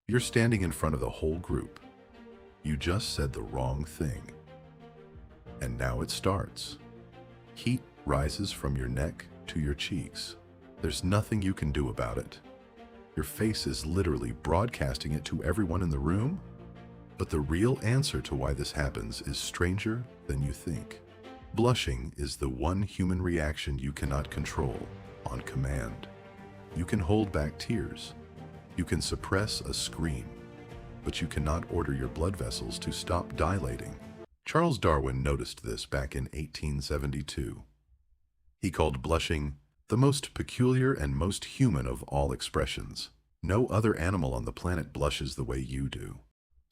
You're standing in front of the whole group. You just said the wrong thing. And now it starts. Heat rises from your neck to your cheeks. There's nothing you can do about it. Your face is literally broadcasting it to everyone in the room. But the real answer to why this happens is stranger than you think. Blushing is the one human reaction you cannot control on command. You can hold back tears. You can suppress a scream, but you cannot order your blood vessels to stop dilating. Charles Darwin noticed this back in 1872. He called blushing the most peculiar and most human of all expressions. No other animal on the planet blushes the way you do.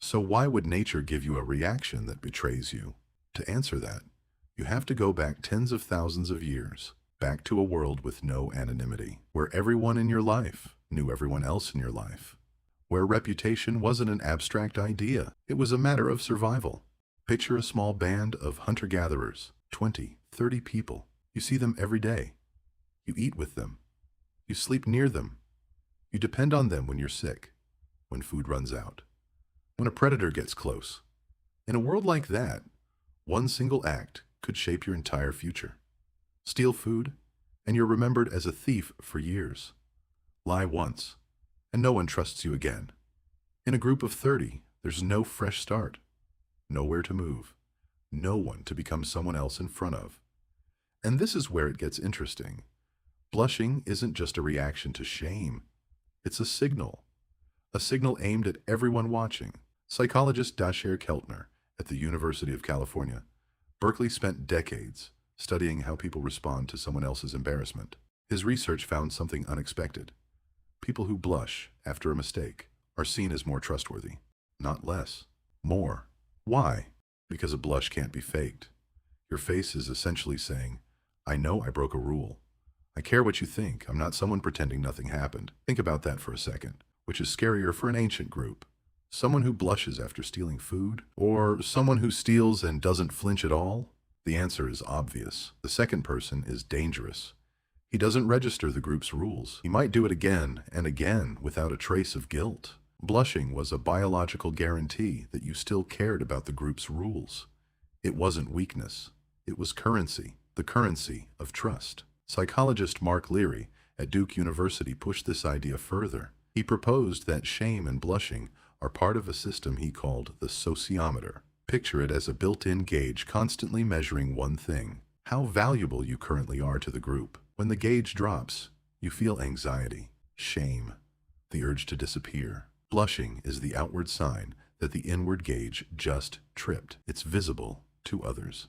So why would nature give you a reaction that betrays you? To answer that, you have to go back tens of thousands of years, back to a world with no anonymity, where everyone in your life knew everyone else in your life, where reputation wasn't an abstract idea, it was a matter of survival. Picture a small band of hunter-gatherers, 20, 30 people. You see them every day. You eat with them. You sleep near them. You depend on them when you're sick, when food runs out, when a predator gets close. In a world like that, one single act could shape your entire future. Steal food, and you're remembered as a thief for years. Lie once, and no one trusts you again. In a group of 30, there's no fresh start, nowhere to move, no one to become someone else in front of. And this is where it gets interesting. Blushing isn't just a reaction to shame. It's a signal aimed at everyone watching. Psychologist Dashiell Keltner at the University of California, Berkeley spent decades studying how people respond to someone else's embarrassment. His research found something unexpected. People who blush after a mistake are seen as more trustworthy, not less, more. Why? Because a blush can't be faked. Your face is essentially saying, I know I broke a rule. I care what you think. I'm not someone pretending nothing happened. Think about that for a second. Which is scarier for an ancient group? Someone who blushes after stealing food? Or someone who steals and doesn't flinch at all? The answer is obvious. The second person is dangerous. He doesn't register the group's rules. He might do it again and again without a trace of guilt. Blushing was a biological guarantee that you still cared about the group's rules. It wasn't weakness. It was currency, the currency of trust. Psychologist Mark Leary at Duke University pushed this idea further. He proposed that shame and blushing are part of a system he called the sociometer. Picture it as a built-in gauge constantly measuring one thing: how valuable you currently are to the group. When the gauge drops, you feel anxiety, shame, the urge to disappear. Blushing is the outward sign that the inward gauge just tripped. It's visible to others.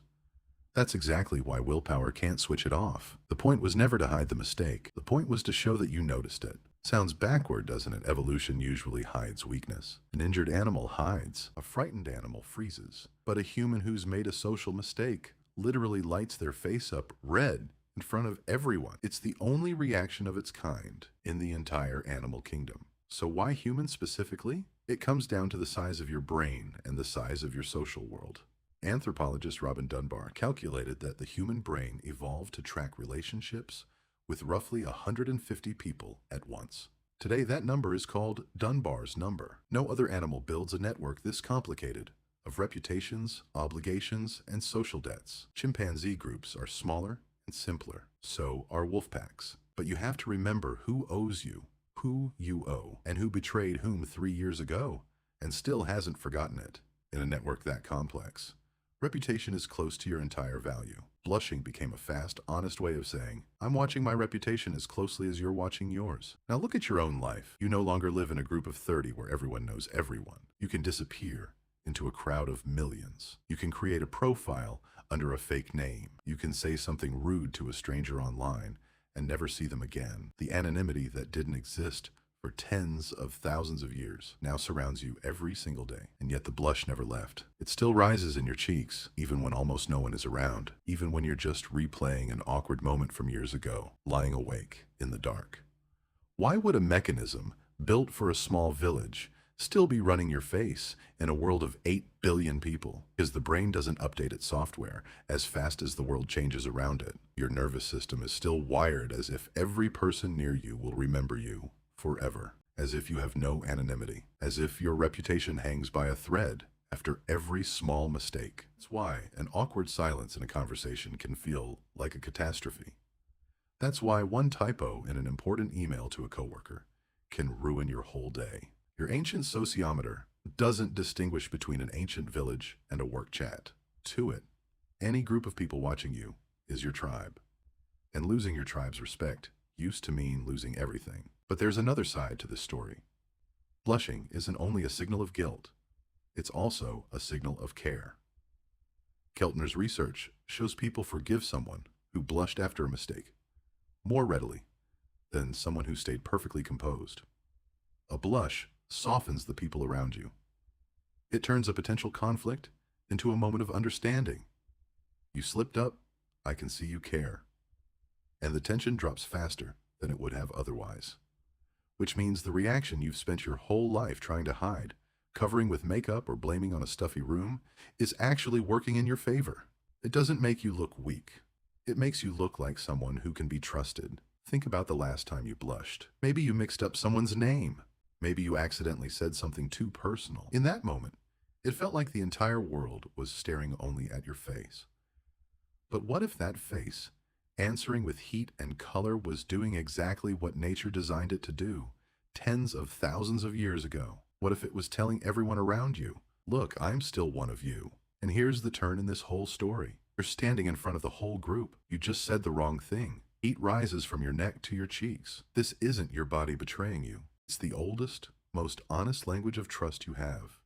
That's exactly why willpower can't switch it off. The point was never to hide the mistake. The point was to show that you noticed it. Sounds backward, doesn't it? Evolution usually hides weakness. An injured animal hides. A frightened animal freezes. But a human who's made a social mistake literally lights their face up red in front of everyone. It's the only reaction of its kind in the entire animal kingdom. So why humans specifically? It comes down to the size of your brain and the size of your social world. Anthropologist Robin Dunbar calculated that the human brain evolved to track relationships with roughly 150 people at once. Today, that number is called Dunbar's number. No other animal builds a network this complicated of reputations, obligations, and social debts. Chimpanzee groups are smaller and simpler. So are wolf packs. But you have to remember who owes you, who you owe, and who betrayed whom 3 years ago, and still hasn't forgotten it. In a network that complex, reputation is close to your entire value. Blushing became a fast, honest way of saying, I'm watching my reputation as closely as you're watching yours. Now look at your own life. You no longer live in a group of 30 where everyone knows everyone. You can disappear into a crowd of millions. You can create a profile under a fake name. You can say something rude to a stranger online and never see them again. The anonymity that didn't exist for tens of thousands of years now surrounds you every single day. And yet the blush never left. It still rises in your cheeks, even when almost no one is around, even when you're just replaying an awkward moment from years ago, lying awake in the dark. Why would a mechanism built for a small village still be running your face in a world of 8 billion people? Because the brain doesn't update its software as fast as the world changes around it. Your nervous system is still wired as if every person near you will remember you forever. as if you have no anonymity, as if your reputation hangs by a thread after every small mistake. That's why an awkward silence in a conversation can feel like a catastrophe. That's why one typo in an important email to a coworker can ruin your whole day. Your ancient sociometer doesn't distinguish between an ancient village and a work chat. To it, any group of people watching you is your tribe. And losing your tribe's respect used to mean losing everything. But there's another side to this story. Blushing isn't only a signal of guilt, it's also a signal of care. Keltner's research shows people forgive someone who blushed after a mistake more readily than someone who stayed perfectly composed. A blush softens the people around you. It turns a potential conflict into a moment of understanding. You slipped up, I can see you care. And the tension drops faster than it would have otherwise. Which means the reaction you've spent your whole life trying to hide, covering with makeup or blaming on a stuffy room, is actually working in your favor. It doesn't make you look weak. It makes you look like someone who can be trusted. Think about the last time you blushed. Maybe you mixed up someone's name. Maybe you accidentally said something too personal. In that moment, it felt like the entire world was staring only at your face. But what if that face, answering with heat and color, was doing exactly what nature designed it to do, tens of thousands of years ago? What if it was telling everyone around you, look, I'm still one of you? And here's the turn in this whole story. You're standing in front of the whole group. You just said the wrong thing. Heat rises from your neck to your cheeks. This isn't your body betraying you. It's the oldest, most honest language of trust you have.